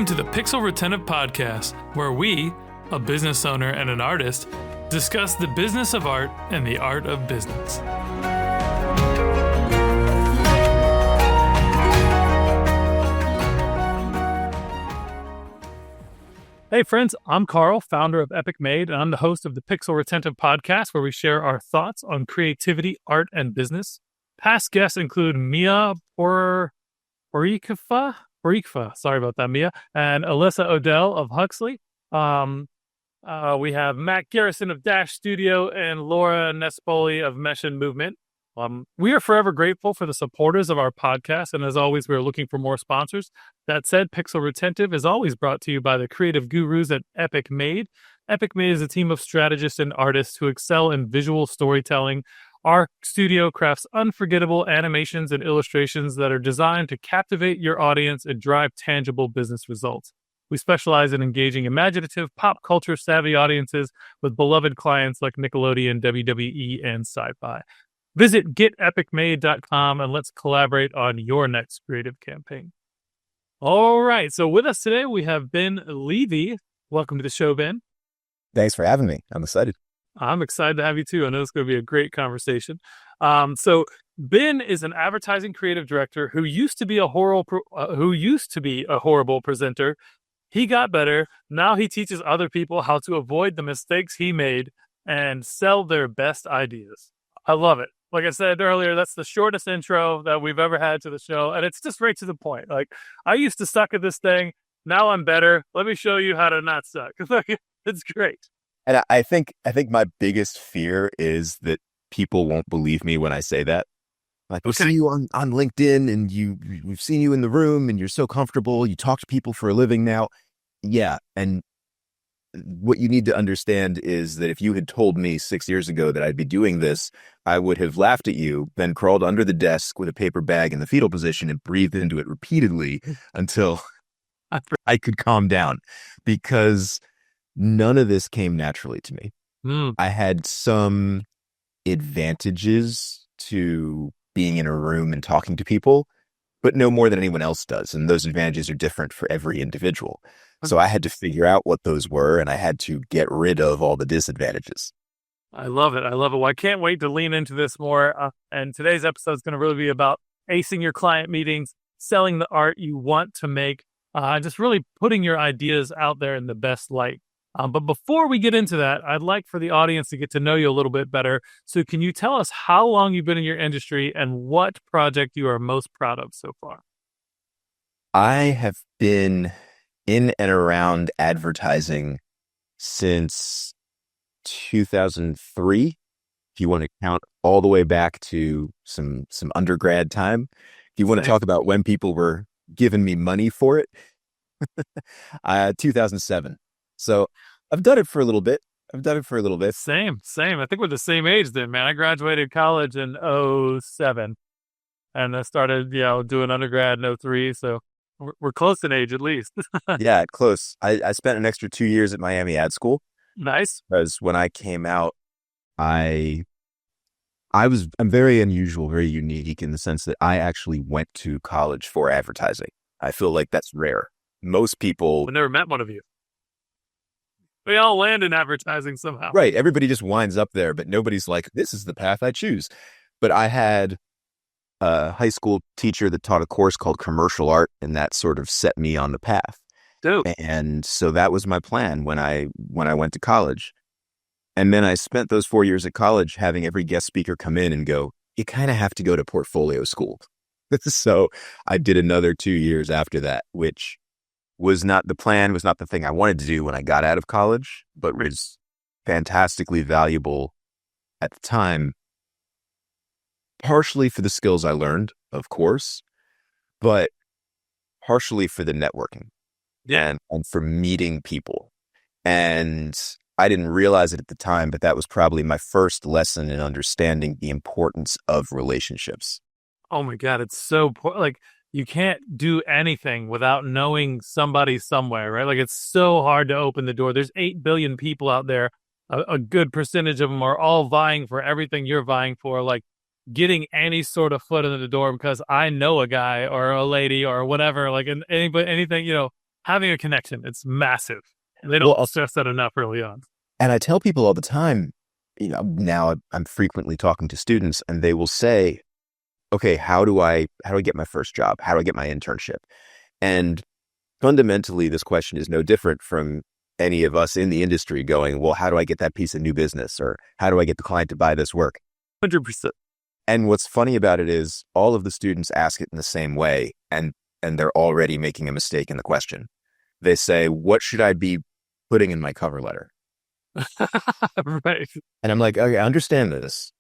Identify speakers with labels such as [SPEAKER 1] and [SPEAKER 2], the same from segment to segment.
[SPEAKER 1] Welcome to the Pixel Retentive Podcast, where we, a business owner and an artist, discuss the business of art and the art of business. Hey friends, I'm Carl, founder of Epic Made, and I'm the host of the Pixel Retentive Podcast, where we share our thoughts on creativity, art, and business. Past guests include Mia Borikfa, sorry about that, Mia, and Alyssa Odell of Huxley. We have Matt Garrison of Dash Studio and Laura Nespoli of Mesh and Movement. We are forever grateful for the supporters of our podcast, and as always, we are looking for more sponsors. That said, Pixel Retentive is always brought to you by the creative gurus at Epic Made. Epic Made is a team of strategists and artists who excel in visual storytelling. Our studio crafts unforgettable animations and illustrations that are designed to captivate your audience and drive tangible business results. We specialize in engaging imaginative, pop culture savvy audiences with beloved clients like Nickelodeon, WWE, and Sci-Fi. Visit getepicmade.com and let's collaborate on your next creative campaign. All right, so with us today, we have Ben Levy. Welcome to the show, Ben.
[SPEAKER 2] Thanks for having me. I'm excited.
[SPEAKER 1] I'm excited to have you too. I know it's going to be a great conversation. So Ben is an advertising creative director who used to be a horrible presenter. He got better. Now he teaches other people how to avoid the mistakes he made and sell their best ideas. I love it. Like I said earlier, that's the shortest intro that we've ever had to the show. And it's just right to the point. Like, I used to suck at this thing. Now I'm better. Let me show you how to not suck. It's great.
[SPEAKER 2] And I think my biggest fear is that people won't believe me when I say that. Like, we'll see you on LinkedIn and we've seen you in the room and you're so comfortable. You talk to people for a living now. Yeah. And what you need to understand is that if you had told me 6 years ago that I'd be doing this, I would have laughed at you, then crawled under the desk with a paper bag in the fetal position and breathed into it repeatedly until I could calm down, because none of this came naturally to me. I had some advantages to being in a room and talking to people, but no more than anyone else does. And those advantages are different for every individual. So I had to figure out what those were, and I had to get rid of all the disadvantages.
[SPEAKER 1] I love it. Well, I can't wait to lean into this more. And today's episode is going to really be about acing your client meetings, selling the art you want to make, just really putting your ideas out there in the best light. But before we get into that, I'd like for the audience to get to know you a little bit better. So can you tell us how long you've been in your industry and what project you are most proud of so far?
[SPEAKER 2] I have been in and around advertising since 2003, if you want to count all the way back to some undergrad time. If you want to talk about when people were giving me money for it, 2007. So I've done it for a little bit.
[SPEAKER 1] Same. I think we're the same age then, man. I graduated college in 2007 and I started, doing undergrad in 2003. So we're close in age at least.
[SPEAKER 2] Yeah, close. I spent an extra 2 years at Miami Ad School.
[SPEAKER 1] Nice.
[SPEAKER 2] Because when I came out, I'm very unusual, very unique in the sense that I actually went to college for advertising. I feel like that's rare. Most people...
[SPEAKER 1] I've never met one of you. We all land in advertising somehow.
[SPEAKER 2] Right. Everybody just winds up there, but nobody's like, this is the path I choose. But I had a high school teacher that taught a course called commercial art, and that sort of set me on the path.
[SPEAKER 1] Dope.
[SPEAKER 2] And so that was my plan when I went to college. And then I spent those 4 years at college having every guest speaker come in and go, you kind of have to go to portfolio school. So I did another 2 years after that, which was not the plan, was not the thing I wanted to do when I got out of college, but was fantastically valuable at the time, partially for the skills I learned, of course, but partially for the networking.
[SPEAKER 1] Yeah.
[SPEAKER 2] And for meeting people. And I didn't realize it at the time, but that was probably my first lesson in understanding the importance of relationships.
[SPEAKER 1] Oh my God, it's so like you can't do anything without knowing somebody somewhere, right? Like it's so hard to open the door. There's 8 billion people out there. A good percentage of them are all vying for everything you're vying for. Like getting any sort of foot in the door because I know a guy or a lady or whatever, like anything, Having a connection, it's massive. They don't
[SPEAKER 2] Well,
[SPEAKER 1] stress that enough early on.
[SPEAKER 2] and I tell people all the time, now I'm frequently talking to students and they will say, okay, how do I get my first job? How do I get my internship? And fundamentally, this question is no different from any of us in the industry going, well, how do I get that piece of new business? Or how do I get the client to buy this work?
[SPEAKER 1] 100%.
[SPEAKER 2] And what's funny about it is all of the students ask it in the same way, and they're already making a mistake in the question. They say, what should I be putting in my cover letter?
[SPEAKER 1] Right.
[SPEAKER 2] And I'm like, okay, I understand this.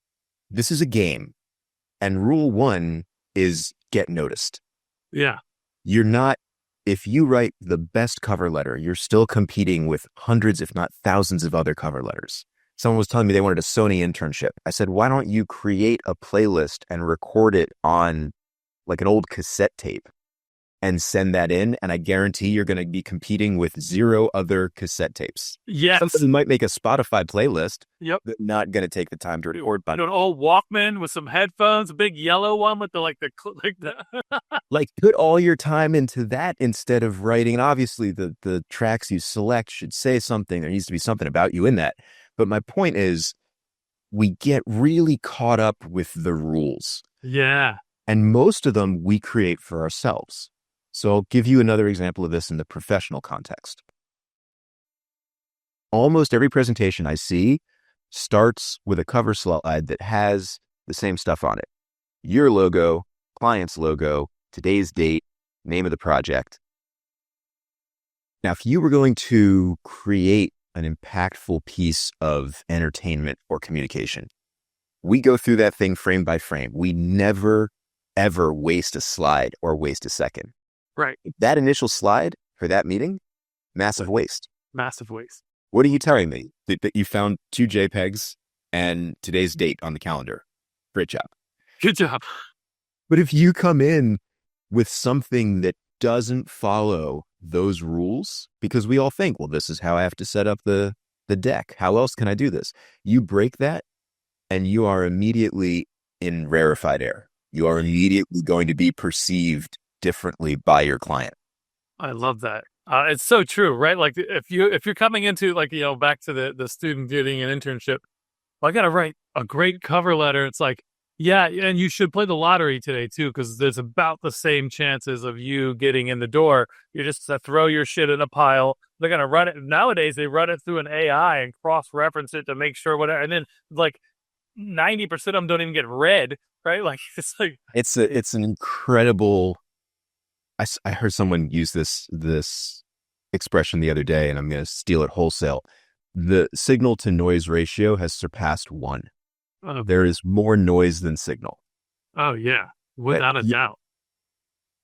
[SPEAKER 2] This is a game. And rule one is get noticed.
[SPEAKER 1] Yeah.
[SPEAKER 2] You're not, if you write the best cover letter, you're still competing with hundreds, if not thousands of other cover letters. Someone was telling me they wanted a Sony internship. I said, why don't you create a playlist and record it on like an old cassette tape and send that in? And I guarantee you're going to be competing with 0 other cassette tapes.
[SPEAKER 1] Yes.
[SPEAKER 2] Somebody might make a Spotify playlist,
[SPEAKER 1] Yep.
[SPEAKER 2] but not going to take the time to record.
[SPEAKER 1] An old Walkman with some headphones, a big yellow one with the
[SPEAKER 2] like put all your time into that instead of writing. And obviously the tracks you select should say something. There needs to be something about you in that. But my point is we get really caught up with the rules.
[SPEAKER 1] Yeah.
[SPEAKER 2] And most of them we create for ourselves. So I'll give you another example of this in the professional context. Almost every presentation I see starts with a cover slide that has the same stuff on it. Your logo, client's logo, today's date, name of the project. Now, if you were going to create an impactful piece of entertainment or communication, we go through that thing frame by frame. We never, ever waste a slide or waste a second.
[SPEAKER 1] Right.
[SPEAKER 2] That initial slide for that meeting, massive waste.
[SPEAKER 1] Massive waste.
[SPEAKER 2] What are you telling me? That you found 2 JPEGs and today's date on the calendar? Great job.
[SPEAKER 1] Good job.
[SPEAKER 2] But if you come in with something that doesn't follow those rules, because we all think, well, this is how I have to set up the deck. How else can I do this? You break that and you are immediately in rarefied air. You are immediately going to be perceived differently by your client.
[SPEAKER 1] I love that. It's so true, right? Like if you're coming into back to the student getting an internship, well, I got to write a great cover letter. It's like, yeah, and you should play the lottery today too, because there's about the same chances of you getting in the door. You just throw your shit in a pile. They're gonna run it nowadays. They run it through an AI and cross-reference it to make sure whatever, and then like 90% of them don't even get read, right? Like
[SPEAKER 2] it's an incredible. I heard someone use this expression the other day, and I'm going to steal it wholesale. The signal to noise ratio has surpassed 1. There is more noise than signal.
[SPEAKER 1] Oh yeah, without a doubt.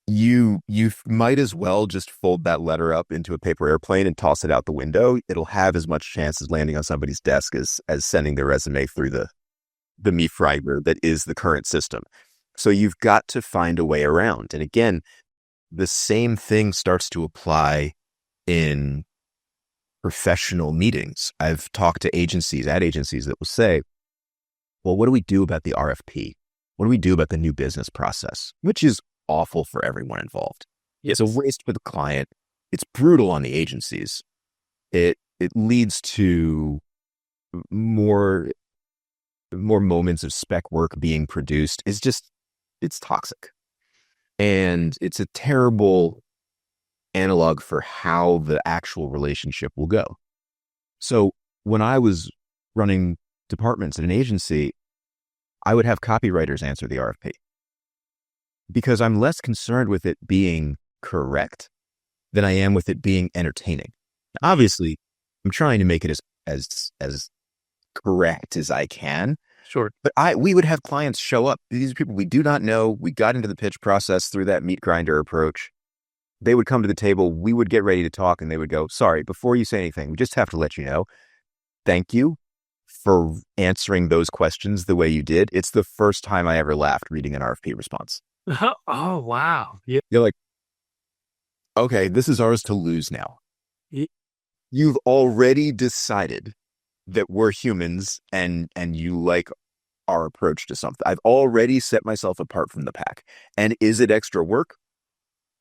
[SPEAKER 2] You might as well just fold that letter up into a paper airplane and toss it out the window. It'll have as much chance as landing on somebody's desk as sending their resume through the meat fryer that is the current system. So you've got to find a way around. And again, the same thing starts to apply in professional meetings. I've talked to ad agencies that will say, well, what do we do about the RFP? What do we do about the new business process? Which is awful for everyone involved.
[SPEAKER 1] Yes.
[SPEAKER 2] It's a waste for the client. It's brutal on the agencies. It leads to more moments of spec work being produced. It's toxic. And it's a terrible analog for how the actual relationship will go. So when I was running departments at an agency, I would have copywriters answer the RFP because I'm less concerned with it being correct than I am with it being entertaining. Obviously, I'm trying to make it as correct as I can.
[SPEAKER 1] Sure.
[SPEAKER 2] But we would have clients show up. These are people we do not know. We got into the pitch process through that meat grinder approach. They would come to the table. We would get ready to talk and they would go, sorry, before you say anything, we just have to let you know. Thank you for answering those questions the way you did. It's the first time I ever laughed reading an RFP response.
[SPEAKER 1] Oh, wow. Yeah.
[SPEAKER 2] You're like, okay, this is ours to lose now.
[SPEAKER 1] Yeah.
[SPEAKER 2] You've already decided that we're humans and you like our approach to something. I've already set myself apart from the pack. And is it extra work?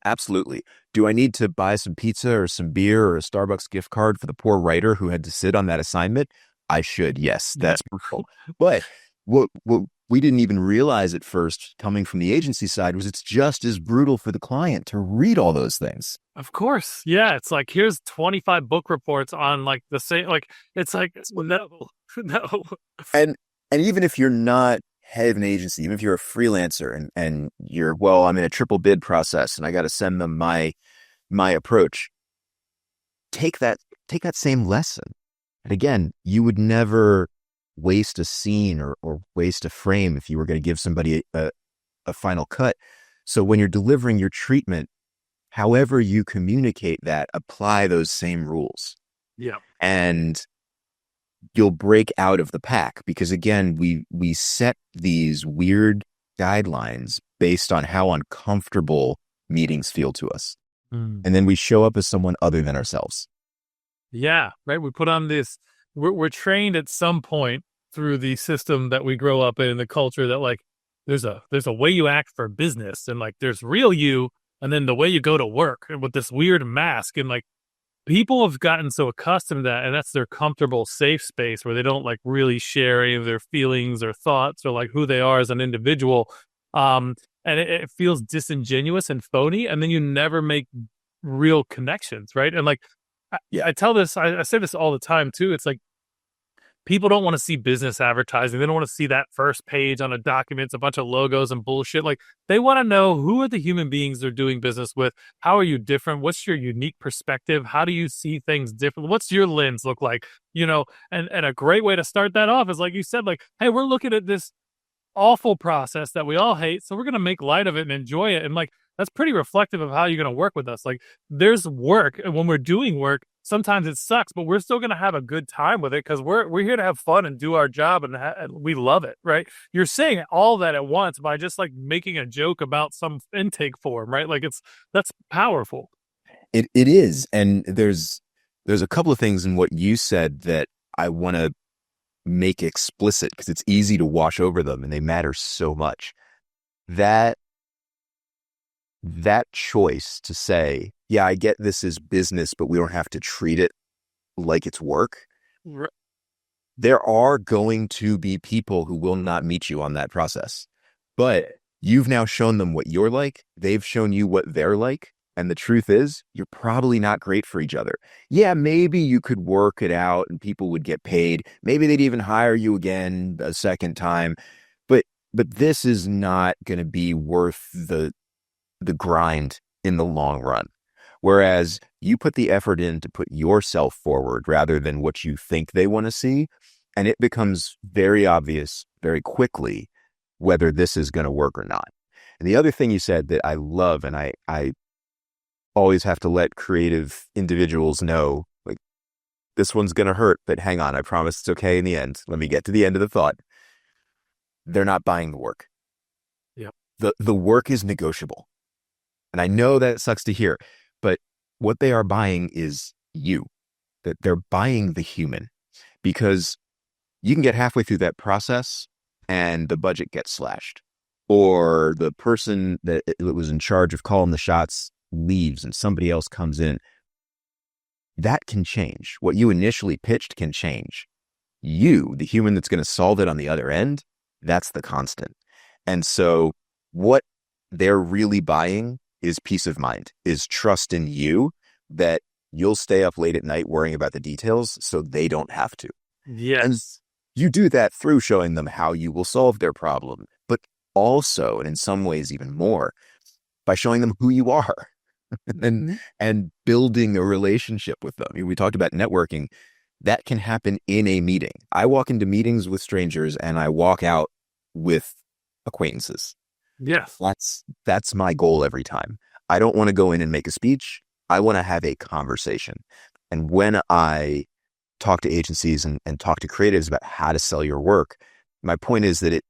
[SPEAKER 2] Absolutely. Do I need to buy some pizza or some beer or a Starbucks gift card for the poor writer who had to sit on that assignment? I should. Yes,
[SPEAKER 1] Yeah,
[SPEAKER 2] that's brutal. But what we didn't even realize at first, coming from the agency side, was it's just as brutal for the client to read all those things.
[SPEAKER 1] of course. Yeah, it's like here's 25 book reports on like the same. Like it's like no, no.
[SPEAKER 2] And even if you're not head of an agency, even if you're a freelancer and you're, well, I'm in a triple bid process and I got to send them my approach, take that same lesson. And again, you would never waste a scene or waste a frame if you were going to give somebody a final cut. So when you're delivering your treatment, however you communicate that, apply those same rules.
[SPEAKER 1] Yeah.
[SPEAKER 2] And you'll break out of the pack, because again, we set these weird guidelines based on how uncomfortable meetings feel to us.
[SPEAKER 1] Mm.
[SPEAKER 2] And then we show up as someone other than ourselves.
[SPEAKER 1] Yeah, right. We put on this. We're trained at some point through the system that we grow up in, the culture that like there's a way you act for business, and like there's real you, and then the way you go to work, and with this weird mask, and like people have gotten so accustomed to that, and that's their comfortable, safe space where they don't like really share any of their feelings or thoughts or like who they are as an individual. And it feels disingenuous and phony, and then you never make real connections, right? And like I tell this, I say this all the time too. It's like people don't want to see business advertising. They don't want to see that first page on a document. It's a bunch of logos and bullshit. Like they want to know who are the human beings they're doing business with. How are you different? What's your unique perspective? How do you see things different? What's your lens look like? You know, and a great way to start that off is like you said, like, hey, we're looking at this awful process that we all hate, so we're going to make light of it and enjoy it. And like that's pretty reflective of how you're going to work with us. Like there's work, and when we're doing work, sometimes it sucks, but we're still going to have a good time with it because we're here to have fun and do our job, and we love it, right? You're saying all that at once by just like making a joke about some intake form, right? Like that's powerful.
[SPEAKER 2] It is. And there's a couple of things in what you said that I want to make explicit because it's easy to wash over them and they matter so much. That choice to say, yeah, I get this is business, but we don't have to treat it like it's work.
[SPEAKER 1] Right.
[SPEAKER 2] There are going to be people who will not meet you on that process, but you've now shown them what you're like. They've shown you what they're like. And the truth is, you're probably not great for each other. Yeah, maybe you could work it out and people would get paid. Maybe they'd even hire you again a second time. But this is not going to be worth the grind in the long run. Whereas you put the effort in to put yourself forward rather than what you think they want to see. And it becomes very obvious very quickly whether this is going to work or not. And the other thing you said that I love, and I always have to let creative individuals know, like, this one's going to hurt, but hang on, I promise it's okay in the end. Let me get to the end of the thought. They're not buying the work.
[SPEAKER 1] Yep.
[SPEAKER 2] The work is negotiable. And I know that it sucks to hear, but what they are buying is you. That they're buying the human, because you can get halfway through that process and the budget gets slashed, or the person that was in charge of calling the shots leaves and somebody else comes in. That can change. What you initially pitched can change. You, the human that's going to solve it on the other end, that's the constant. And so what they're really buying is peace of mind, is trust in you that you'll stay up late at night worrying about the details so they don't have to.
[SPEAKER 1] Yes.
[SPEAKER 2] And you do that through showing them how you will solve their problem, but also, and in some ways even more, by showing them who you are and building a relationship with them. We talked about networking. That can happen in a meeting. I walk into meetings with strangers and I walk out with acquaintances.
[SPEAKER 1] Yes.
[SPEAKER 2] That's my goal every time. I don't want to go in and make a speech. I want to have a conversation. And when I talk to agencies and talk to creatives about how to sell your work, my point is that it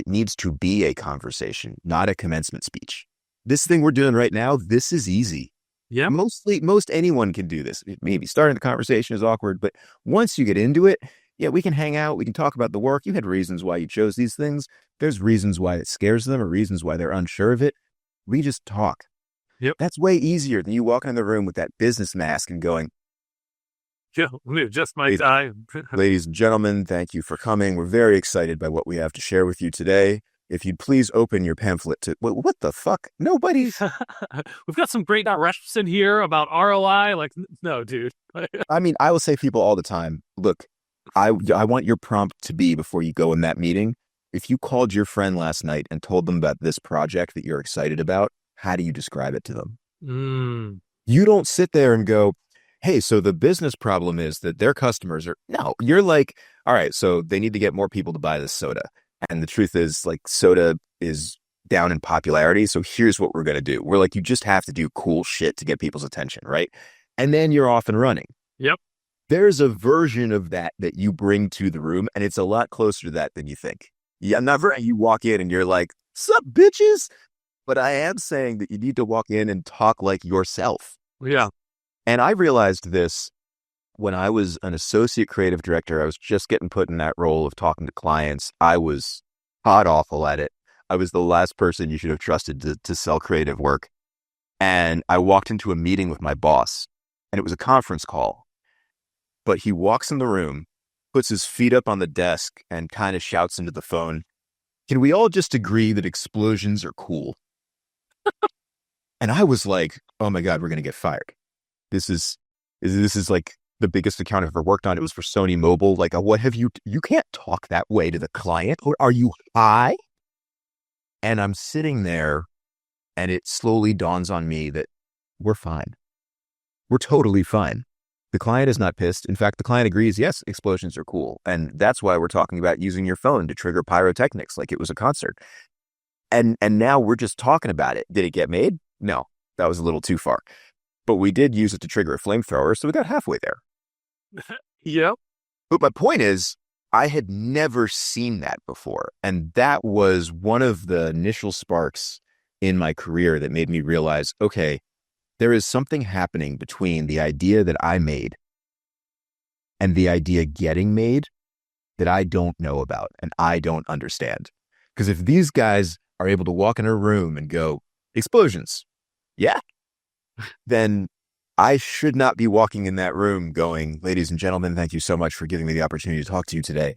[SPEAKER 2] needs to be a conversation, not a commencement speech. This thing we're doing right now, this is easy.
[SPEAKER 1] Yeah.
[SPEAKER 2] Most anyone can do this. Maybe starting the conversation is awkward, but once you get into it, yeah, we can hang out. We can talk about the work. You had reasons why you chose these things. There's reasons why it scares them or reasons why they're unsure of it. We just talk.
[SPEAKER 1] Yep.
[SPEAKER 2] That's way easier than you walking in the room with that business mask and going,
[SPEAKER 1] Yeah. Just my
[SPEAKER 2] "Ladies
[SPEAKER 1] time.
[SPEAKER 2] ladies and gentlemen, thank you for coming. We're very excited by what we have to share with you today. If you'd please open your pamphlet to what the fuck? Nobody.
[SPEAKER 1] We've got some great reps in here about ROI. Like, no, dude.
[SPEAKER 2] I mean, I will say to people all the time, look, I want your prompt to be before you go in that meeting. If you called your friend last night and told them about this project that you're excited about, how do you describe it to them?
[SPEAKER 1] Mm,
[SPEAKER 2] You don't sit there and go, hey, so the business problem is that their customers are, no, you're like, all right, so they need to get more people to buy this soda. And the truth is, like, soda is down in popularity. So here's what we're going to do. We're like, you just have to do cool shit to get people's attention, right? And then you're off and running.
[SPEAKER 1] yep.
[SPEAKER 2] There's a version of that that you bring to the room, and it's a lot closer to that than you think. Yeah, never you walk in and you're like, sup, bitches? But I am saying that you need to walk in and talk like yourself.
[SPEAKER 1] Yeah.
[SPEAKER 2] And I realized this when I was an associate creative director. I was just getting put in that role of talking to clients. I was hot awful at it. I was the last person you should have trusted to sell creative work. And I walked into a meeting with my boss, and it was a conference call. But he walks in the room, puts his feet up on the desk, and kind of shouts into the phone, can we all just agree that explosions are cool? And I was like, oh my God, we're going to get fired. This is like the biggest account I've ever worked on. It was for Sony Mobile. Like, what have you can't talk that way to the client. Or are you high? And I'm sitting there, and it slowly dawns on me that we're fine. We're totally fine. The client is not pissed. In fact, the client agrees, yes, explosions are cool. And that's why we're talking about using your phone to trigger pyrotechnics like it was a concert. And now we're just talking about it. Did it get made? No, that was a little too far. But we did use it to trigger a flamethrower, so we got halfway there.
[SPEAKER 1] Yep.
[SPEAKER 2] But my point is, I had never seen that before. And that was one of the initial sparks in my career that made me realize, okay, there is something happening between the idea that I made and the idea getting made that I don't know about and I don't understand. Because if these guys are able to walk in a room and go, explosions, yeah, then I should not be walking in that room going, ladies and gentlemen, thank you so much for giving me the opportunity to talk to you today.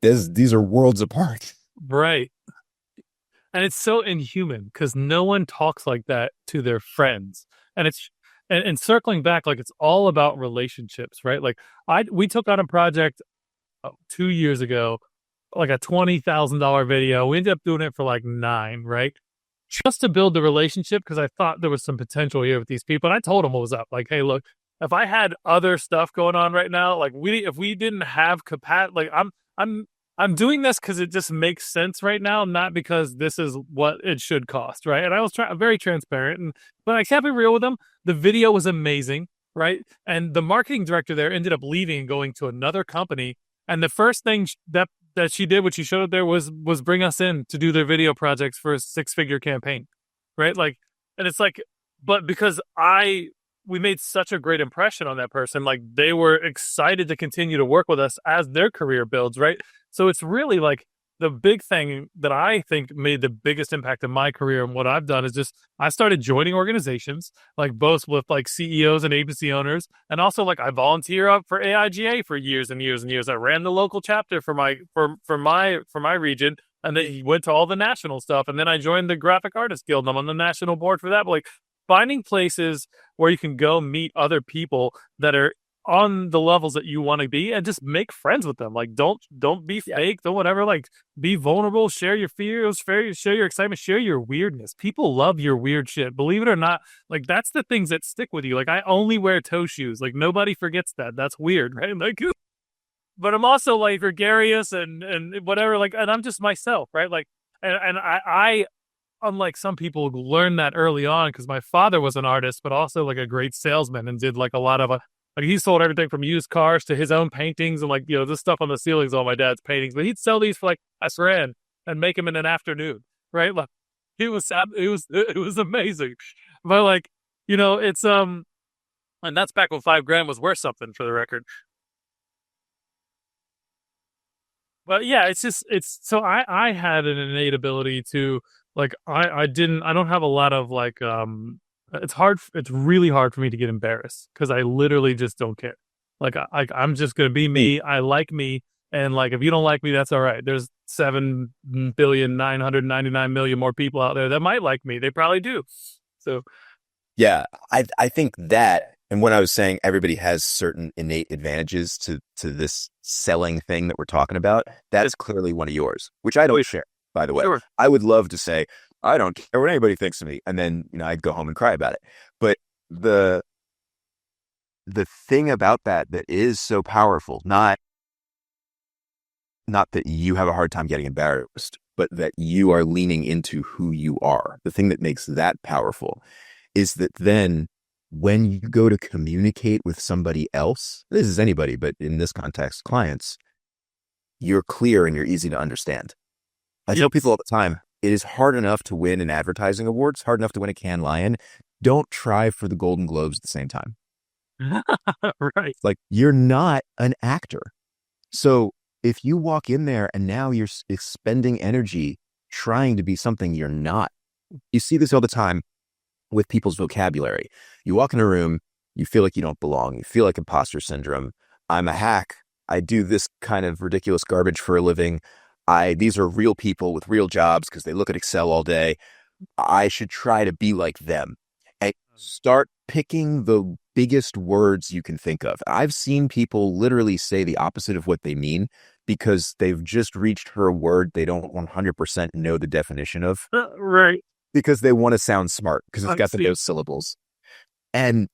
[SPEAKER 2] These are worlds apart.
[SPEAKER 1] Right. And it's so inhuman because no one talks like that to their friends. And it's and circling back, like, it's all about relationships, right? Like, we took on a project 2 years ago, like a $20,000 video. We ended up doing it for like 9, right? Just to build the relationship, because I thought there was some potential here with these people. And I told them what was up. Like, hey, look, if I had other stuff going on right now, like, if we didn't have capacity, like, I'm doing this because it just makes sense right now, not because this is what it should cost, right? And I was very transparent, but I kept it real with them. The video was amazing, right? And the marketing director there ended up leaving and going to another company. And the first thing that she did, what she showed up there, was bring us in to do their video projects for a 6-figure campaign, right? Like, and it's like, but because we made such a great impression on that person, like, they were excited to continue to work with us as their career builds, right? So it's really like the big thing that I think made the biggest impact in my career and what I've done is just I started joining organizations, like both with like CEOs and agency owners, and also like I volunteer up for AIGA for years and years and years. I ran the local chapter for my region, and then went to all the national stuff, and then I joined the Graphic Artists Guild. And I'm on the national board for that. But like, finding places where you can go meet other people that are on the levels that you want to be and just make friends with them. Like, don't be fake, don't whatever, like, be vulnerable, share your fears, share your excitement, share your weirdness. People love your weird shit, believe it or not. Like, that's the things that stick with you. Like, I only wear toe shoes. Like, nobody forgets that. That's weird, right? Like, but I'm also like gregarious and whatever, like, and I'm just myself, right? Like, and I unlike some people who learned that early on, because my father was an artist but also like a great salesman and did like a lot of like, he sold everything from used cars to his own paintings, and like, this stuff on the ceilings, all my dad's paintings. But he'd sell these for like $1,000 and make them in an afternoon, right? Like, it was amazing. But like, it's and that's back when $5,000 was worth something, for the record. But yeah, it's so I had an innate ability to, like, I don't have a lot of like It's really hard for me to get embarrassed because I literally just don't care. Like I'm just gonna be me. I like me, and like if you don't like me, that's all right. There's 7,999,000,000 more people out there that might like me. They probably do. So
[SPEAKER 2] Yeah, I think that, and when I was saying everybody has certain innate advantages to this selling thing that we're talking about, that is clearly one of yours, which I don't share, by the way.
[SPEAKER 1] sure.
[SPEAKER 2] I would love to say, I don't care what anybody thinks of me, and then, I'd go home and cry about it. But the thing about that is so powerful, not that you have a hard time getting embarrassed, but that you are leaning into who you are. The thing that makes that powerful is that then when you go to communicate with somebody else, this is anybody, but in this context, clients, you're clear and you're easy to understand. I tell people all the time, it is hard enough to win an advertising award. It's hard enough to win a Cannes Lion. Don't try for the Golden Globes at the same time.
[SPEAKER 1] Right.
[SPEAKER 2] Like, you're not an actor. So if you walk in there and now you're expending energy trying to be something you're not, you see this all the time with people's vocabulary. You walk in a room, you feel like you don't belong. You feel like imposter syndrome. I'm a hack. I do this kind of ridiculous garbage for a living. These are real people with real jobs because they look at Excel all day. I should try to be like them. And start picking the biggest words you can think of. I've seen people literally say the opposite of what they mean because they've just reached for a word they don't 100% know the definition of.
[SPEAKER 1] Right.
[SPEAKER 2] Because they want to sound smart because it's got those syllables. And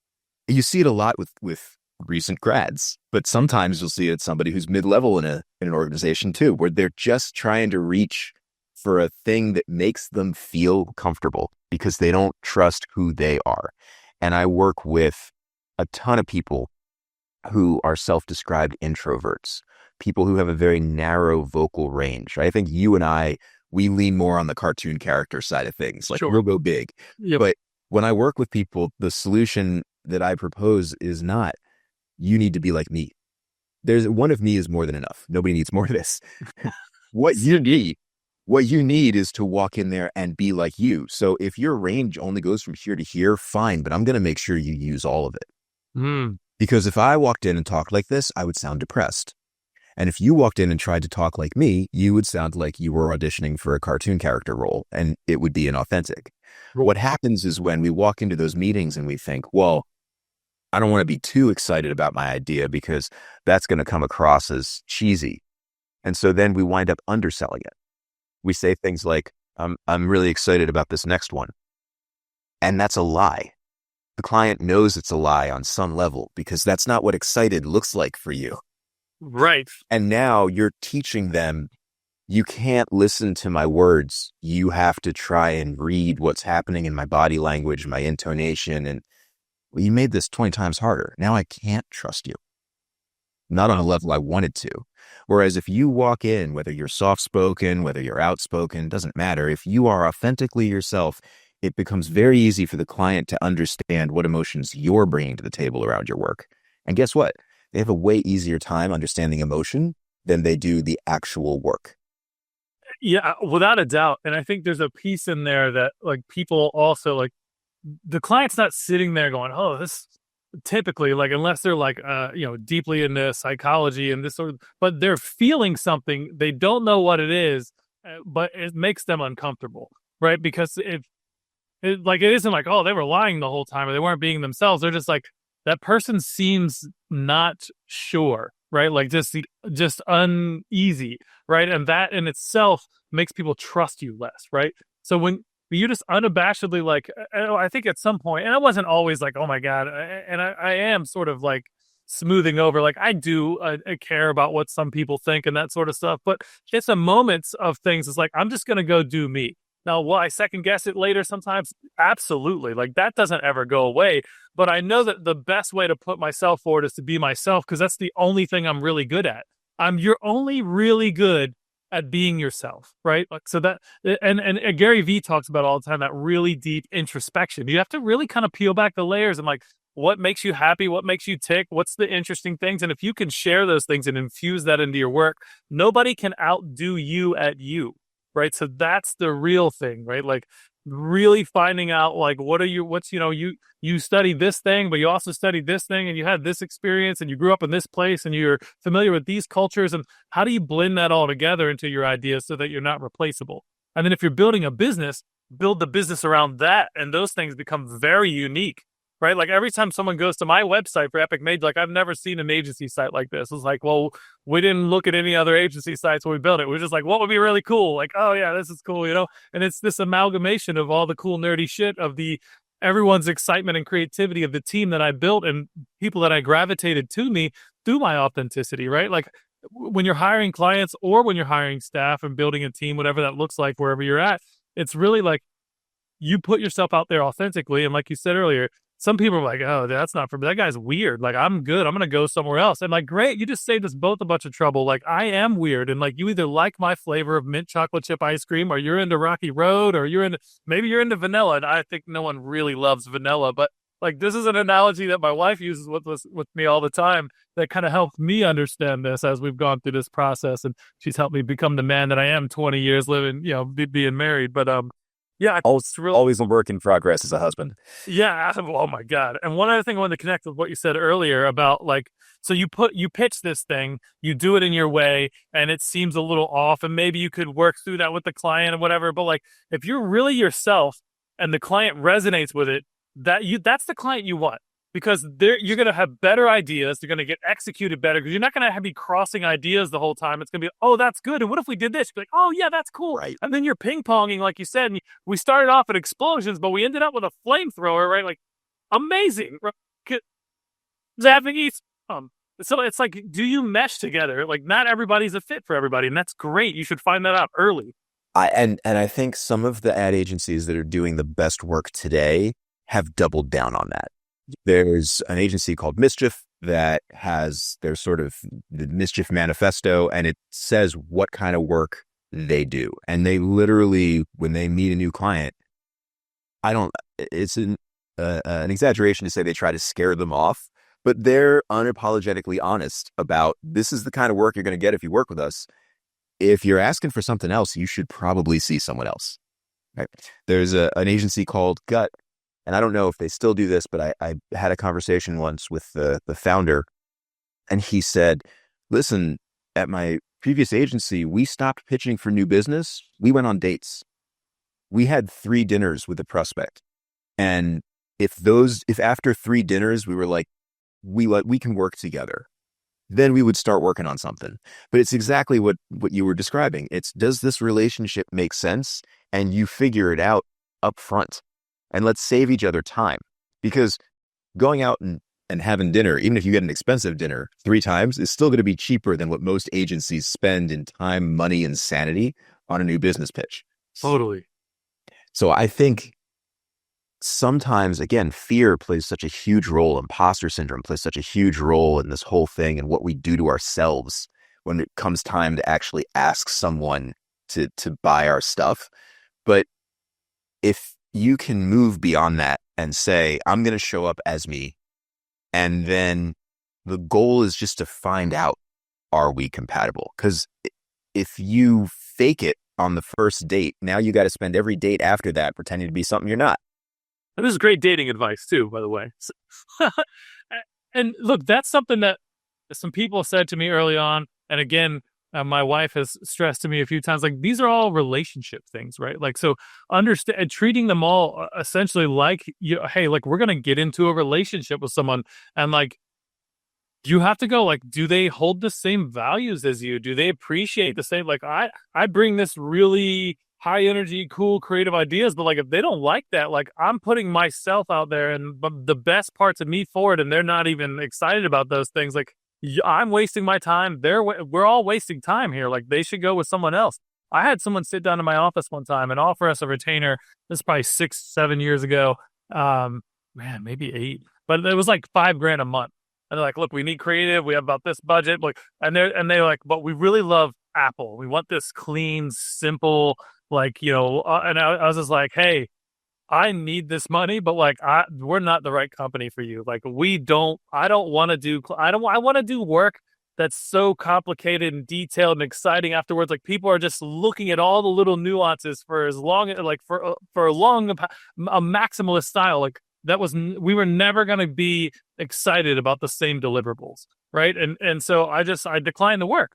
[SPEAKER 2] you see it a lot with recent grads, but sometimes you'll see it somebody who's mid-level in an organization too, where they're just trying to reach for a thing that makes them feel comfortable because they don't trust who they are. And I work with a ton of people who are self-described introverts, people who have a very narrow vocal range. I think you and I, we lean more on the cartoon character side of things. Like, we'll go big.
[SPEAKER 1] Yep.
[SPEAKER 2] But when I work with people, the solution that I propose is not, you need to be like me. There's one of me is more than enough. Nobody needs more of this. What you need is to walk in there and be like you. So if your range only goes from here to here, fine, but I'm going to make sure you use all of it. Because if I walked in and talked like this, I would sound depressed. And if you walked in and tried to talk like me, you would sound like you were auditioning for a cartoon character role, and it would be inauthentic. What happens is when we walk into those meetings and we think, well, I don't want to be too excited about my idea because that's going to come across as cheesy. And so then we wind up underselling it. We say things like, I'm really excited about this next one. And that's a lie. The client knows it's a lie on some level because that's not what excited looks like for you.
[SPEAKER 1] Right.
[SPEAKER 2] And now you're teaching them, you can't listen to my words. You have to try and read what's happening in my body language, my intonation. And well, you made this 20 times harder. Now I can't trust you. Not on a level I wanted to. Whereas if you walk in, whether you're soft-spoken, whether you're outspoken, doesn't matter. If you are authentically yourself, it becomes very easy for the client to understand what emotions you're bringing to the table around your work. And guess what? They have a way easier time understanding emotion than they do the actual work.
[SPEAKER 1] Yeah, without a doubt. And I think there's a piece in there that like people also like the client's not sitting there going, oh, this typically like, unless they're like, deeply into psychology and this sort of, but they're feeling something. They don't know what it is, but it makes them uncomfortable, right? Because it isn't like, oh, they were lying the whole time or they weren't being themselves. They're just like, that person seems not sure, right? Like just uneasy, right? And that in itself makes people trust you less, right? So when you just unabashedly like, I think at some point, and I wasn't always like, oh my God, and I am sort of like smoothing over, like I do I care about what some people think and that sort of stuff, but it's a moments of things. It's like, I'm just going to go do me. Now, will I second guess it later sometimes? Absolutely. Like that doesn't ever go away. But I know that the best way to put myself forward is to be myself because that's the only thing I'm really good at. You're only really good at being yourself, right? Like so that, and Gary Vee talks about all the time, that really deep introspection. You have to really kind of peel back the layers and like, what makes you happy? What makes you tick? What's the interesting things? And if you can share those things and infuse that into your work, nobody can outdo you at you. right? So that's the real thing, right? Like really finding out like what's you study this thing, but you also studied this thing and you had this experience and you grew up in this place and you're familiar with these cultures, and how do you blend that all together into your ideas so that you're not replaceable? And then if you're building a business, build the business around that, and those things become very unique, right? Like every time someone goes to my website for Epic Made, like I've never seen an agency site like this. It's like, well, we didn't look at any other agency sites when we built it. We're just like, what would be really cool? Like, oh yeah, this is cool, you know? And it's this amalgamation of all the cool nerdy shit of the everyone's excitement and creativity of the team that I built and people that I gravitated to me through my authenticity, right? Like when you're hiring clients or when you're hiring staff and building a team, whatever that looks like, wherever you're at, it's really like you put yourself out there authentically. And like you said earlier, some people are like, oh, that's not for me. That guy's weird. Like, I'm good. I'm going to go somewhere else. And like, great. You just saved us both a bunch of trouble. Like, I am weird. And like, you either like my flavor of mint chocolate chip ice cream, or you're into Rocky Road, or maybe you're into vanilla. And I think no one really loves vanilla, but like, this is an analogy that my wife uses with me all the time that kind of helped me understand this as we've gone through this process. And she's helped me become the man that I am 20 years living, being married. But, yeah,
[SPEAKER 2] Always, always a work in progress as a husband.
[SPEAKER 1] yeah. Oh my God. And one other thing I wanted to connect with what you said earlier about like, so you pitch this thing, you do it in your way, and it seems a little off, and maybe you could work through that with the client or whatever. But like, if you're really yourself and the client resonates with it, that's the client you want, because you're going to have better ideas. They're going to get executed better because you're not going to be crossing ideas the whole time. It's going to be, oh, that's good. And what if we did this? You're like, oh, yeah, that's cool.
[SPEAKER 2] Right.
[SPEAKER 1] And then you're ping ponging, like you said. And we started off at explosions, but we ended up with a flamethrower, right? Like, amazing. Zapping. So it's like, do you mesh together? Like, not everybody's a fit for everybody. And that's great. You should find that out early.
[SPEAKER 2] And I think some of the ad agencies that are doing the best work today have doubled down on that. There's an agency called Mischief that has their sort of the Mischief manifesto, and it says what kind of work they do. And they literally, when they meet a new client, it's an exaggeration to say they try to scare them off, but they're unapologetically honest about, this is the kind of work you're going to get if you work with us. If you're asking for something else, you should probably see someone else. Right? There's an agency called Gut, and I don't know if they still do this, but I had a conversation once with the founder, and he said, listen, at my previous agency, we stopped pitching for new business. We went on dates. We had 3 dinners with the prospect. And if after 3 dinners, we were like, we can work together, then we would start working on something. But it's exactly what you were describing. It's, does this relationship make sense? And you figure it out up front. And let's save each other time, because going out and having dinner, even if you get an expensive dinner 3 times, is still going to be cheaper than what most agencies spend in time, money, and sanity on a new business pitch.
[SPEAKER 1] Totally.
[SPEAKER 2] So I think sometimes, again, fear plays such a huge role. Imposter syndrome plays such a huge role in this whole thing and what we do to ourselves when it comes time to actually ask someone to buy our stuff. But if you can move beyond that and say, I'm going to show up as me. And then the goal is just to find out, are we compatible? Because if you fake it on the first date, now you got to spend every date after that pretending to be something you're not.
[SPEAKER 1] And this is great dating advice too, by the way. And look, that's something that some people said to me early on. And again, my wife has stressed to me a few times, like, these are all relationship things, right? Like, so understand, treating them all essentially like, hey, like, we're going to get into a relationship with someone, and like, you have to go, like, do they hold the same values as you? Do they appreciate the same? Like, I bring this really high energy, cool, creative ideas, but like, if they don't like that, like, I'm putting myself out there and the best parts of me forward, and they're not even excited about those things. Like, I'm wasting my time. We're all wasting time here. Like, they should go with someone else. I had someone sit down in my office one time and offer us a retainer. This is probably 6-7 years ago. Man, maybe 8, but it was like $5,000 a month. And they're like, look, we need creative. We have about this budget. Like, and they're like, but we really love Apple. We want this clean, simple, like, and I was just like, hey, I need this money, but like, we're not the right company for you. Like, I want to do work that's so complicated and detailed and exciting afterwards. Like people are just looking at all the little nuances for as long, like for a long, a maximalist style. Like that was, we were never going to be excited about the same deliverables. Right. And so I declined the work.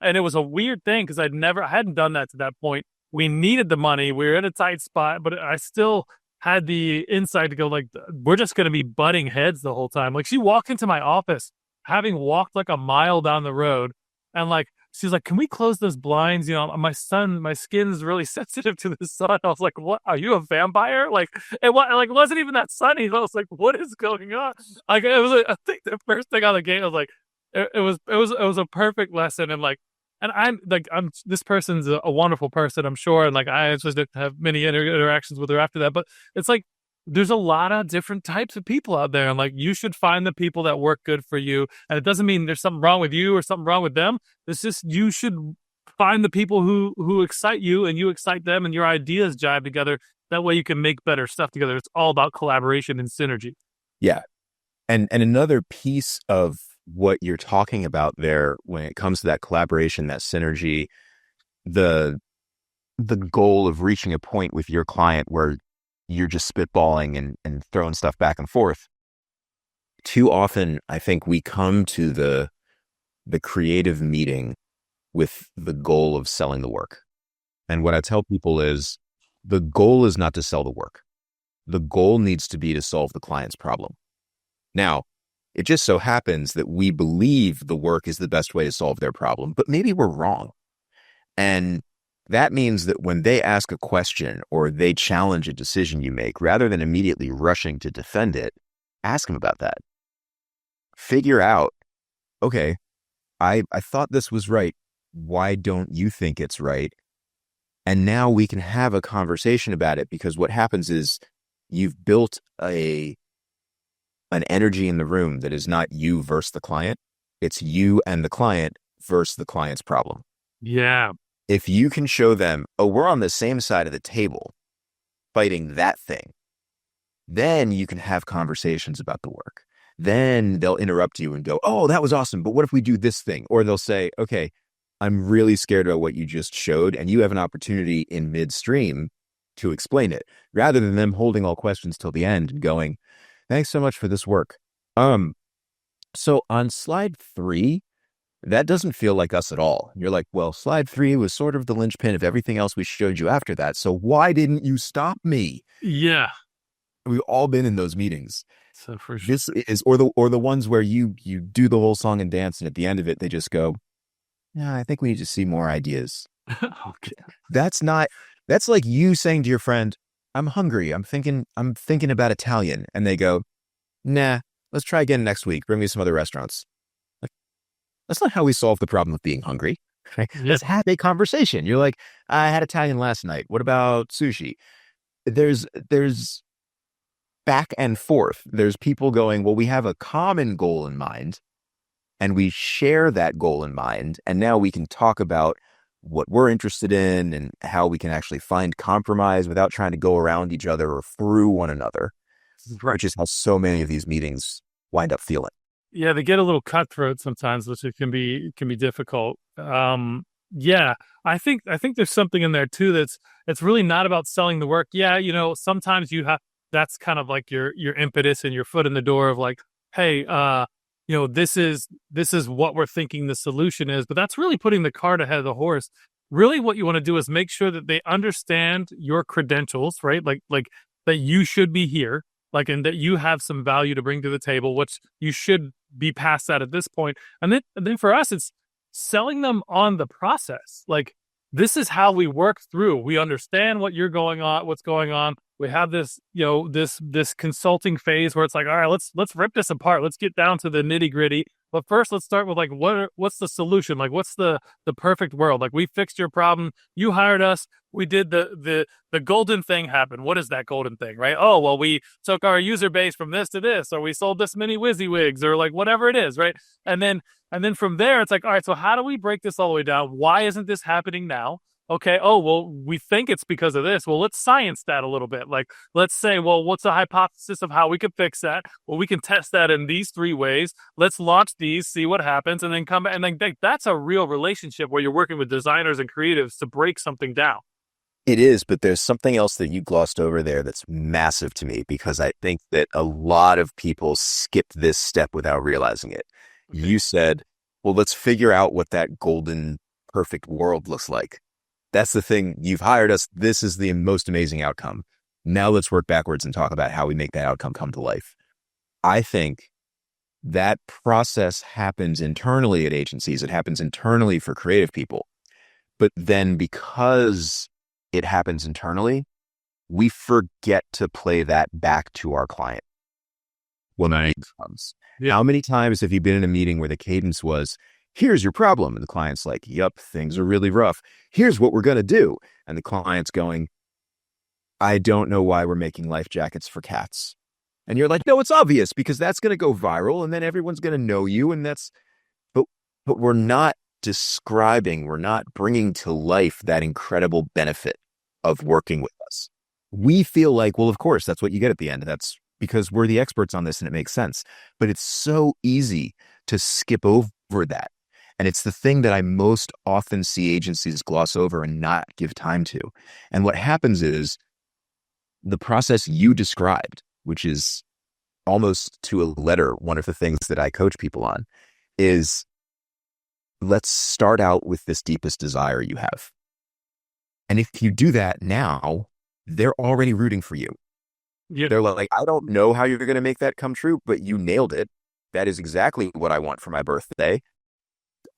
[SPEAKER 1] And it was a weird thing because I hadn't done that to that point. We needed the money. We were in a tight spot, but I still had the insight to go like, we're just going to be butting heads the whole time. Like she walked into my office, having walked like a mile down the road, and like she's like, "Can we close those blinds? You know, my skin's really sensitive to the sun." I was like, "What? Are you a vampire?" Like it wasn't even that sunny. I was like, "What is going on?" Like it was. I think the first thing out of the gate, I was like, it was a perfect lesson, and like. And I'm this person's a wonderful person, I'm sure. And like, I was supposed to have many interactions with her after that. But it's like, there's a lot of different types of people out there. And like, you should find the people that work good for you. And it doesn't mean there's something wrong with you or something wrong with them. It's just, you should find the people who excite you and you excite them and your ideas jive together. That way you can make better stuff together. It's all about collaboration and synergy.
[SPEAKER 2] Yeah. And another piece of what you're talking about there when it comes to that collaboration, that synergy, the goal of reaching a point with your client where you're just spitballing and throwing stuff back and forth. Too often, I think we come to the creative meeting with the goal of selling the work. And what I tell people is the goal is not to sell the work. The goal needs to be to solve the client's problem. Now, it just so happens that we believe the work is the best way to solve their problem, but maybe we're wrong. And that means that when they ask a question or they challenge a decision you make, rather than immediately rushing to defend it, ask them about that. Figure out, okay, I thought this was right. Why don't you think it's right? And now we can have a conversation about it, because what happens is you've built an energy in the room that is not you versus the client. It's you and the client versus the client's problem.
[SPEAKER 1] Yeah.
[SPEAKER 2] If you can show them, oh, we're on the same side of the table fighting that thing, then you can have conversations about the work. Then they'll interrupt you and go, oh, that was awesome, but what if we do this thing? Or they'll say, okay, I'm really scared about what you just showed, and you have an opportunity in midstream to explain it, rather than them holding all questions till the end and going, thanks so much for this work. So on slide 3, that doesn't feel like us at all. You're like, well, slide 3 was sort of the linchpin of everything else we showed you after that. So why didn't you stop me?
[SPEAKER 1] Yeah.
[SPEAKER 2] We've all been in those meetings.
[SPEAKER 1] So for sure.
[SPEAKER 2] This is, or the ones where you do the whole song and dance, and at the end of it, they just go, yeah, I think we need to see more ideas.
[SPEAKER 1] Okay.
[SPEAKER 2] That's like you saying to your friend, I'm hungry. I'm thinking about Italian. And they go, nah, let's try again next week. Bring me some other restaurants. Like, that's not how we solve the problem of being hungry. Right?
[SPEAKER 1] Yep.
[SPEAKER 2] Let's have a conversation. You're like, I had Italian last night. What about sushi? There's back and forth. There's people going, well, we have a common goal in mind, and we share that goal in mind. And now we can talk about what we're interested in and how we can actually find compromise without trying to go around each other or through one another,
[SPEAKER 1] Right.
[SPEAKER 2] which is how so many of these meetings wind up feeling.
[SPEAKER 1] Yeah, they get a little cutthroat sometimes, which it can be difficult. Yeah, I think there's something in there too it's really not about selling the work. Yeah, you know, sometimes you have, that's kind of like your impetus and your foot in the door of like, hey, you know, this is what we're thinking the solution is, but that's really putting the cart ahead of the horse. Really what you want to do is make sure that they understand your credentials, right? Like that you should be here, like, and that you have some value to bring to the table, which you should be past that at this point. And then for us, it's selling them on the process. Like, this is how we work through. We understand what's going on. We have this, you know, this consulting phase where it's like, all right, let's rip this apart. Let's get down to the nitty gritty. But first, let's start with like, what's the solution? Like, what's the perfect world? Like, we fixed your problem. You hired us. We did the golden thing happen. What is that golden thing, right? Oh, well, we took our user base from this to this, or we sold this many WYSIWYGs, or like whatever it is, right? And then from there, it's like, all right, so how do we break this all the way down? Why isn't this happening now? Okay, oh, well, we think it's because of this. Well, let's science that a little bit. Like, let's say, well, what's the hypothesis of how we can fix that? Well, we can test that in these three ways. Let's launch these, see what happens, and then come back. And then that's a real relationship where you're working with designers and creatives to break something down.
[SPEAKER 2] It is, but there's something else that you glossed over there that's massive to me because I think that a lot of people skip this step without realizing it.
[SPEAKER 1] Okay.
[SPEAKER 2] You said, well, let's figure out what that golden, perfect world looks like. That's the thing. You've hired us. This is the most amazing outcome. Now let's work backwards and talk about how we make that outcome come to life. I think that process happens internally at agencies. It happens internally for creative people. But then because it happens internally, we forget to play that back to our client when that comes. Yeah. How many times have you been in a meeting where the cadence was, here's your problem? And the client's like, yup, things are really rough. Here's what we're going to do. And the client's going, I don't know why we're making life jackets for cats. And you're like, no, it's obvious because that's going to go viral and then everyone's going to know you. And but we're not describing, we're not bringing to life that incredible benefit of working with us. We feel like, well, of course, that's what you get at the end. That's because we're the experts on this and it makes sense. But it's so easy to skip over that. And it's the thing that I most often see agencies gloss over and not give time to. And what happens is the process you described, which is almost to a letter, one of the things that I coach people on, is let's start out with this deepest desire you have. And if you do that now, they're already rooting for you. Yeah. They're like, I don't know how you're going to make that come true, but you nailed it. That is exactly what I want for my birthday.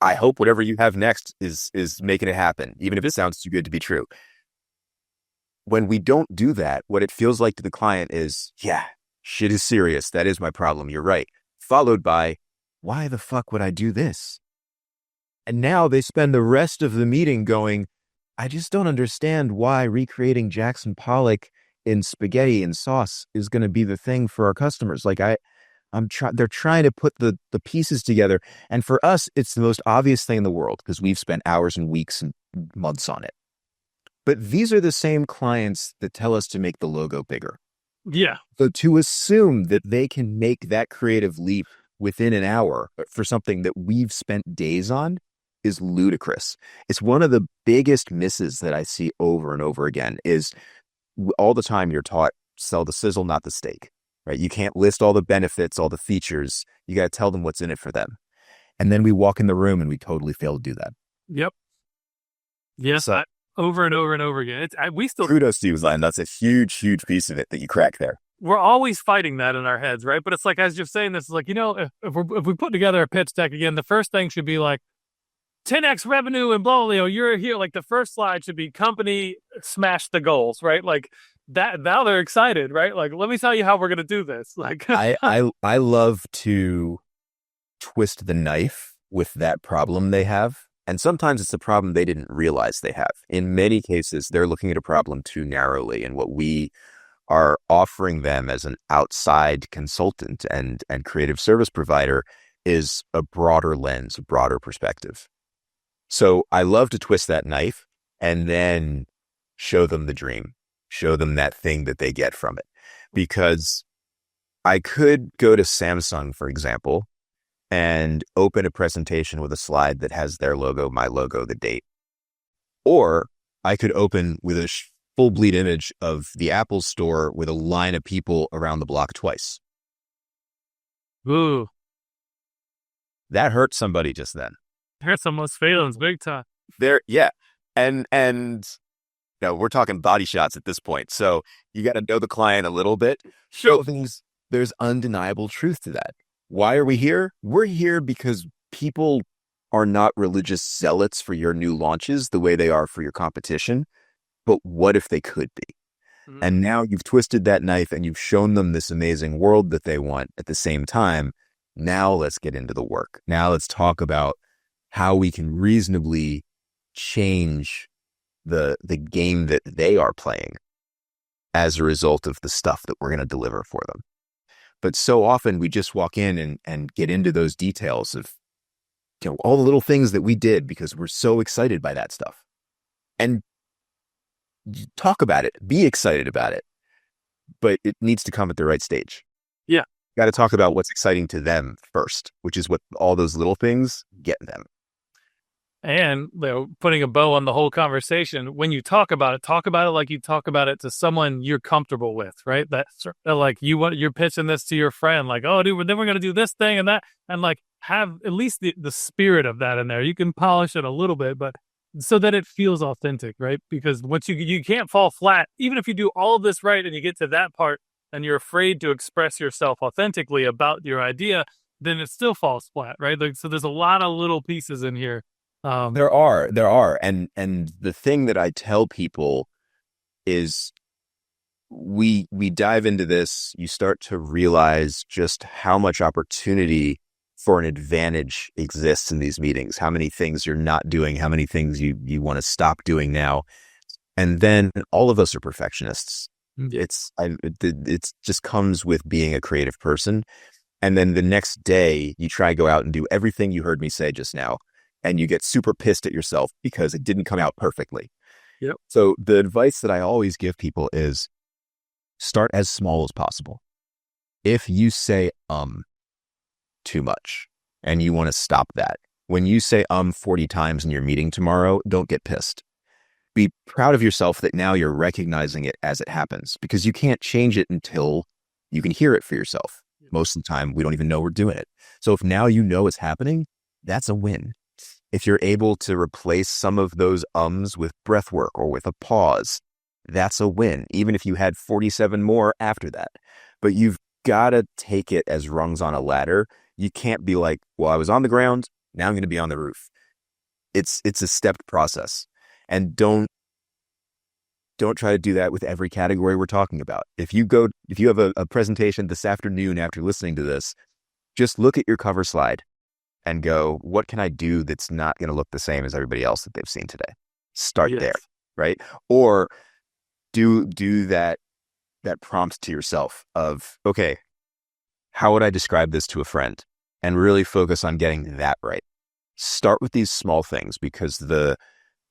[SPEAKER 2] I hope whatever you have next is making it happen, even if it sounds too good to be true. When we don't do that, what it feels like to the client is, yeah, shit is serious. That is my problem. You're right. Followed by, why the fuck would I do this? And now they spend the rest of the meeting going, I just don't understand why recreating Jackson Pollock in spaghetti and sauce is going to be the thing for our customers. Like they're trying to put the pieces together. And for us, it's the most obvious thing in the world because we've spent hours and weeks and months on it. But these are the same clients that tell us to make the logo bigger.
[SPEAKER 1] Yeah.
[SPEAKER 2] So to assume that they can make that creative leap within an hour for something that we've spent days on is ludicrous. It's one of the biggest misses that I see over and over again is all the time you're taught, sell the sizzle, not the steak, right? You can't list all the benefits, all the features. You got to tell them what's in it for them. And then we walk in the room and we totally fail to do that.
[SPEAKER 1] Yep. Yes. So, over and over and over again. We still
[SPEAKER 2] kudos to you, Zion. That's a huge, huge piece of it that you crack there.
[SPEAKER 1] We're always fighting that in our heads, right? But it's like, as you're saying this, is like, if we put together a pitch deck again, the first thing should be like 10x revenue and blah, blah, blah. You're here. Like the first slide should be company smash the goals, right? Like that. Now they're excited, right? Like, let me tell you how we're going to do this. Like,
[SPEAKER 2] I love to twist the knife with that problem they have. And sometimes it's a problem they didn't realize they have. In many cases, they're looking at a problem too narrowly. And what we are offering them as an outside consultant and creative service provider is a broader lens, a broader perspective. So I love to twist that knife and then show them the dream, show them that thing that they get from it. Because I could go to Samsung, for example, and open a presentation with a slide that has their logo, my logo, the date. Or I could open with a full bleed image of the Apple store with a line of people around the block twice.
[SPEAKER 1] Ooh.
[SPEAKER 2] That hurt somebody just then.
[SPEAKER 1] Hurt someone's feelings big time.
[SPEAKER 2] Yeah. And no, we're talking body shots at this point. So you got to know the client a little bit. Show things. There's undeniable truth to that. Why are we here? We're here because people are not religious zealots for your new launches the way they are for your competition. But what if they could be? Mm-hmm. And now you've twisted that knife and you've shown them this amazing world that they want at the same time. Now let's get into the work. Now let's talk about how we can reasonably change the game that they are playing as a result of the stuff that we're going to deliver for them. But so often we just walk in and get into those details of all the little things that we did because we're so excited by that stuff. and you talk about it, be excited about it, but it needs to come at the right stage.
[SPEAKER 1] Yeah.
[SPEAKER 2] Got to talk about what's exciting to them first, which is what all those little things get them.
[SPEAKER 1] And putting a bow on the whole conversation, when you talk about it like you talk about it to someone you're comfortable with, right? That's like you're pitching this to your friend, like, oh, dude, then we're gonna do this thing and that, and like have at least the spirit of that in there. You can polish it a little bit, but so that it feels authentic, right? Because once you can't fall flat, even if you do all of this right and you get to that part and you're afraid to express yourself authentically about your idea, then it still falls flat, right? Like, so there's a lot of little pieces in here.
[SPEAKER 2] There are. And the thing that I tell people is we dive into this, you start to realize just how much opportunity for an advantage exists in these meetings, how many things you're not doing, how many things you want to stop doing now. And then all of us are perfectionists. It just comes with being a creative person. And then the next day you try to go out and do everything you heard me say just now, and you get super pissed at yourself because it didn't come out perfectly.
[SPEAKER 1] Yep.
[SPEAKER 2] So the advice that I always give people is start as small as possible. If you say too much and you want to stop that, when you say 40 times in your meeting tomorrow, don't get pissed. Be proud of yourself that now you're recognizing it as it happens, because you can't change it until you can hear it for yourself. Most of the time, we don't even know we're doing it. So if now you know it's happening, that's a win. If you're able to replace some of those ums with breath work or with a pause, that's a win, even if you had 47 more after that. But you've got to take it as rungs on a ladder. You can't be like, well, I was on the ground, now I'm going to be on the roof. It's a stepped process. And don't try to do that with every category we're talking about. If you have a presentation this afternoon after listening to this, just look at your cover slide and go, what can I do that's not going to look the same as everybody else that they've seen today? Start there, right? Or do that prompt to yourself of, okay, how would I describe this to a friend? And really focus on getting that right. Start with these small things, because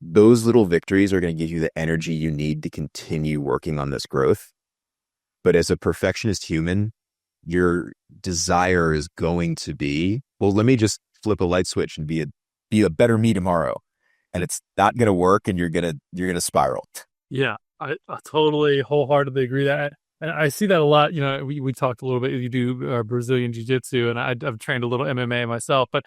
[SPEAKER 2] those little victories are going to give you the energy you need to continue working on this growth. But as a perfectionist human, your desire is going to be, well, let me just flip a light switch and be a better me tomorrow. And it's not going to work, and you're going to spiral.
[SPEAKER 1] Yeah, I totally wholeheartedly agree that. And I see that a lot. You know, we talked a little bit, you do Brazilian jiu-jitsu, and I've trained a little MMA myself, but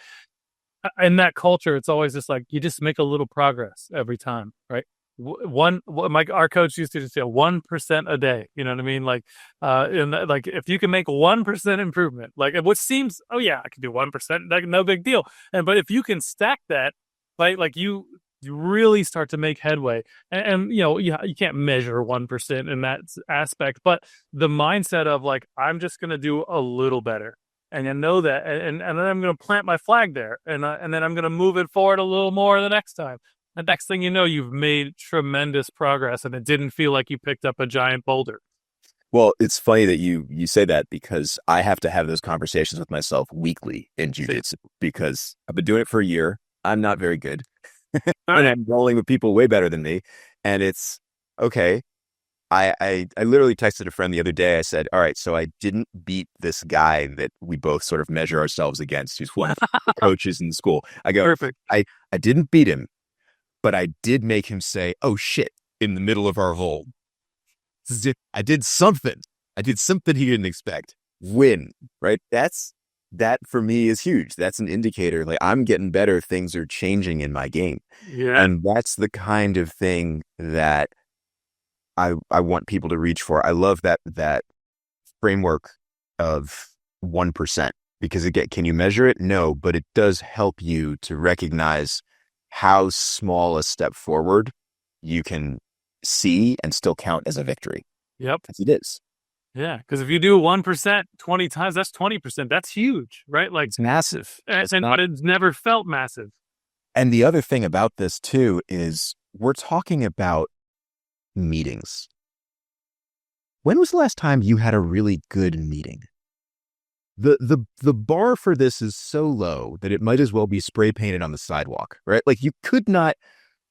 [SPEAKER 1] in that culture, it's always just like, you just make a little progress every time, right? Our coach used to just say 1% a day. You know what I mean? Like, like if you can make 1% improvement, like what seems, oh yeah, I can do 1%, like no big deal. But if you can stack that, right, like you really start to make headway. And you know, you can't measure 1% in that aspect, but the mindset of like, I'm just going to do a little better. And I know that, and then I'm going to plant my flag there, and then I'm going to move it forward a little more the next time. The next thing you know, you've made tremendous progress, and it didn't feel like you picked up a giant boulder.
[SPEAKER 2] Well, it's funny that you say that, because I have to have those conversations with myself weekly in jiu-jitsu, because I've been doing it for a year. I'm not very good. And I'm rolling with people way better than me. And it's okay. I literally texted a friend the other day. I said, all right, so I didn't beat this guy that we both sort of measure ourselves against, who's one of the coaches in school. I go, perfect. I didn't beat him, but I did make him say, oh shit, in the middle of our hole. I did something. I did something he didn't expect. Win, right? That for me is huge. That's an indicator. Like, I'm getting better. Things are changing in my game.
[SPEAKER 1] Yeah.
[SPEAKER 2] And that's the kind of thing that I want people to reach for. I love that framework of 1%, because again, can you measure it? No, but it does help you to recognize how small a step forward you can see and still count as a victory.
[SPEAKER 1] Yep.
[SPEAKER 2] As it is.
[SPEAKER 1] Yeah, because if you do 1% 20 times, that's 20%. That's huge, right? Like,
[SPEAKER 2] it's massive.
[SPEAKER 1] But it's never felt massive.
[SPEAKER 2] And the other thing about this too is we're talking about meetings. When was the last time you had a really good meeting? The bar for this is so low that it might as well be spray painted on the sidewalk, right? Like, you could not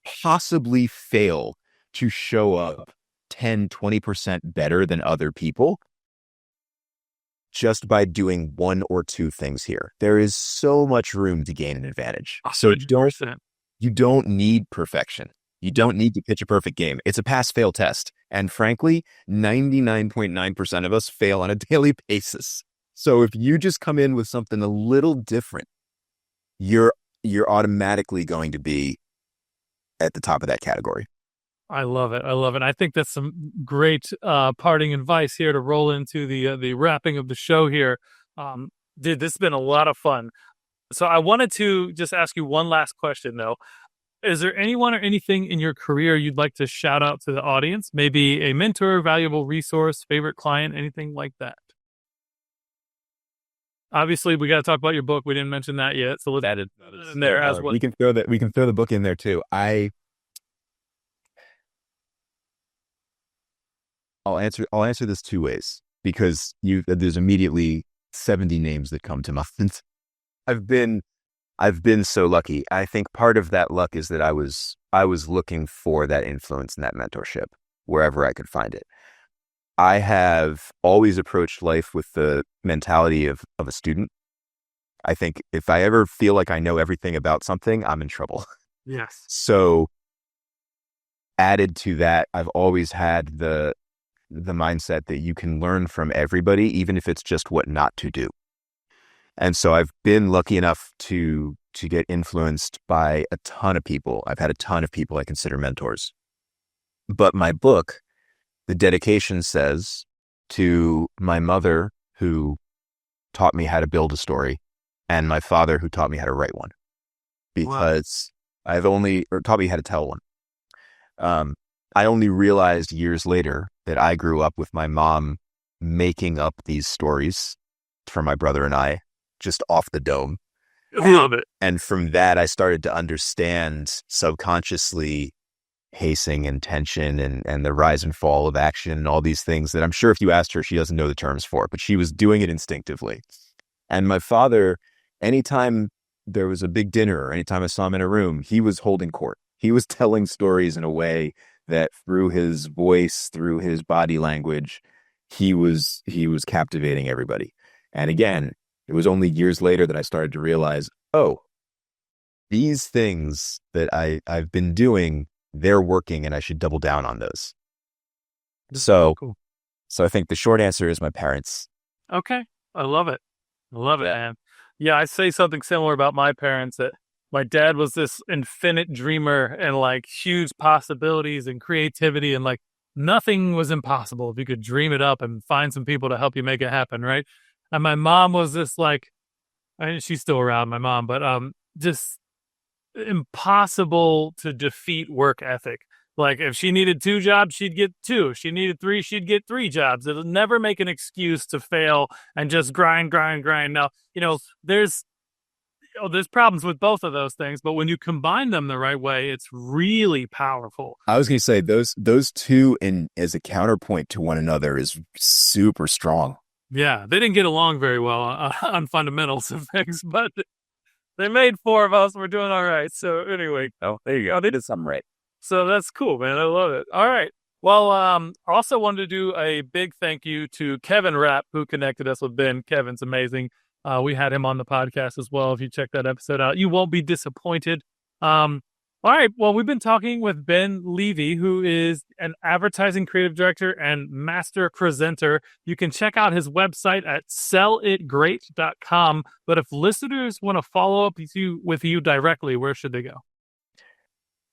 [SPEAKER 2] possibly fail to show up 10, 20% better than other people just by doing one or two things here. There is so much room to gain an advantage. So
[SPEAKER 1] 100%.
[SPEAKER 2] you don't need perfection. You don't need to pitch a perfect game. It's a pass-fail test. And frankly, 99.9% of us fail on a daily basis. So if you just come in with something a little different, you're automatically going to be at the top of that category.
[SPEAKER 1] I love it. I love it. I think that's some great parting advice here to roll into the wrapping of the show here. Dude, this has been a lot of fun. So I wanted to just ask you one last question, though. Is there anyone or anything in your career you'd like to shout out to the audience? Maybe a mentor, valuable resource, favorite client, anything like that? Obviously, we got to talk about your book. We didn't mention that yet, so let's add it in there as well.
[SPEAKER 2] We can throw the book in there too. I'll answer this two ways because there's immediately 70 names that come to mind. I've been so lucky. I think part of that luck is that I was looking for that influence and that mentorship wherever I could find it. I have always approached life with the mentality of a student. I think if I ever feel like I know everything about something, I'm in trouble.
[SPEAKER 1] Yes.
[SPEAKER 2] So added to that, I've always had the mindset that you can learn from everybody, even if it's just what not to do. And so I've been lucky enough to get influenced by a ton of people. I've had a ton of people I consider mentors. But my book, the dedication says to my mother, who taught me how to build a story, and my father, who taught me how to write one, because taught me how to tell one. I only realized years later that I grew up with my mom making up these stories for my brother and I, just off the dome.
[SPEAKER 1] I love it.
[SPEAKER 2] And from that, I started to understand subconsciously pacing and tension and the rise and fall of action and all these things that I'm sure if you asked her, she doesn't know the terms for, but she was doing it instinctively. And my father, anytime there was a big dinner or anytime I saw him in a room, he was holding court. He was telling stories in a way that through his voice, through his body language, he was captivating everybody. And again, it was only years later that I started to realize, oh, these things that I've been doing, they're working and I should double down on those. So, cool. So I think the short answer is my parents.
[SPEAKER 1] Okay. I love it. I love it, man. Yeah, I say something similar about my parents, that my dad was this infinite dreamer and like huge possibilities and creativity, and like nothing was impossible if you could dream it up and find some people to help you make it happen, right? And my mom was this like, I mean, she's still around, my mom, but just impossible to defeat work ethic. Like if she needed 2 jobs, she'd get 2. If she needed 3, she'd get 3 jobs. It'll never make an excuse to fail and just grind. Now, there's problems with both of those things, but when you combine them the right way, it's really powerful.
[SPEAKER 2] I was going to say those two as a counterpoint to one another is super strong.
[SPEAKER 1] Yeah, they didn't get along very well on fundamentals of things, but they made 4 of us. We're doing all right. So anyway.
[SPEAKER 2] Oh, there you go. They did something right.
[SPEAKER 1] So that's cool, man. I love it. All right. Well, also wanted to do a big thank you to Kevin Rapp, who connected us with Ben. Kevin's amazing. We had him on the podcast as well. If you check that episode out, you won't be disappointed. All right. Well, we've been talking with Ben Levy, who is an advertising creative director and master presenter. You can check out his website at sellitgreat.com. But if listeners want to follow up with you directly, where should they go?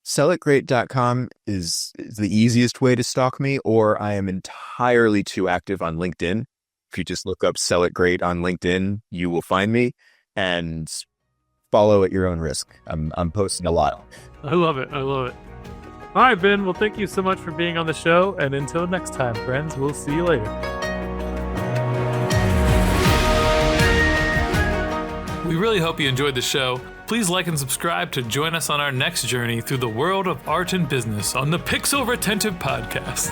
[SPEAKER 2] Sellitgreat.com is the easiest way to stalk me, or I am entirely too active on LinkedIn. If you just look up Sell It Great on LinkedIn, you will find me, and follow at your own risk. I'm posting a lot.
[SPEAKER 1] I love it. All right, Ben. Well, thank you so much for being on the show. And until next time, friends, we'll see you later. We really hope you enjoyed the show. Please like and subscribe to join us on our next journey through the world of art and business on the Pixel Retentive Podcast.